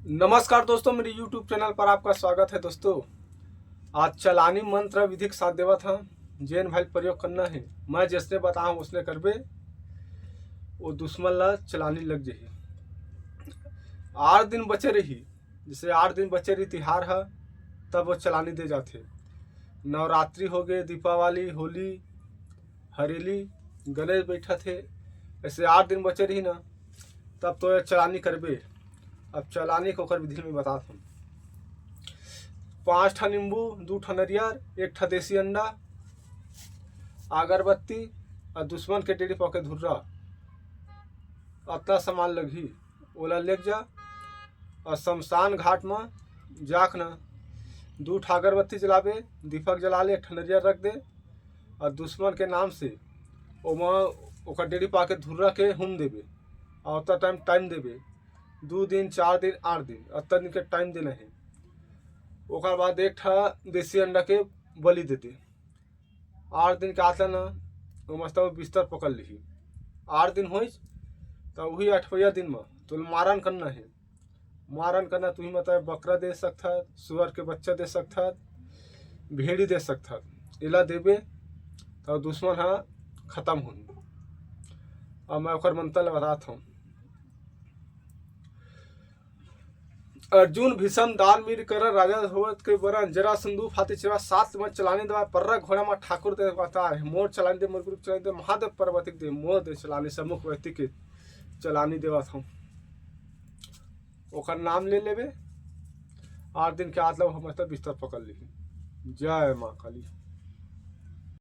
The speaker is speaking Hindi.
नमस्कार दोस्तों, मेरे YouTube चैनल पर आपका स्वागत है। दोस्तों, आज चलानी मंत्र विधिक साथ देवा था जेन भाई प्रयोग करना है। मैं जैसे बताऊँ उसने करबे, वो दुश्मन ला चलानी लग जाही। 8 दिन बचे रही, जैसे 8 दिन बचे रही तिहार है, तब वो चलानी दे जाते। नवरात्रि हो गए, दीपावली, होली, हरेली, गणेश बैठा थे, ऐसे 8 दिन बचे रही ना, तब तो चलानी करबे। अब चलानी को विधि में बता हूँ। 5 ठा नींबू, 2 ठा नरियर, 1 ठा देसी अंडा, अगरबत्ती और दुश्मन के टेढ़ी पके धुर्रा, अतना सामान लगी। ओला लेके जा और शमशान घाट में जाक ना 2 ठा अगरबत्ती जलाबे, दीपक जला ले, 1 ठा नरियर रख दे और दुश्मन के नाम से ओकर डेढ़ी पाके धुर्रा के हुम देबे और उतना टाइम देबे। 2 दिन, 4 दिन, 8 दिन अतना दिन के टाइम देना है। ओकर बाद 1 ठा देसी अंडा के बलि देते। 8 दिन के आता ना वो मस्त बिस्तर पकड़ ली। 8 दिन हो तो वही 8वां दिन में तो मारन करना है। मारन करना तुम मतलब बकरा दे सकता, सुअर के बच्चा दे सकता, भेड़ी दे सकता, इला देबे तो दुश्मन हाँ खत्म हो। अब मैं ओकर मंत्र बताता हूँ। अर्जुन भीषम दान मीर कर राजा होवत के बरन जरा संदू फाते चिरा 7 में चलाने दवा पर्रा घोड़ा में ठाकुर दे कहता है मोर चलाने दे, मोर गुरु चलाने दे, महादेव पर्वतिक दे, मोर दे चलाने सम्मुख व्यक्ति के चलानी देवा था। ओकर नाम ले लेबे। 8 दिन के आतला हम बिस्तर पकड़ ली। जय माँ काली।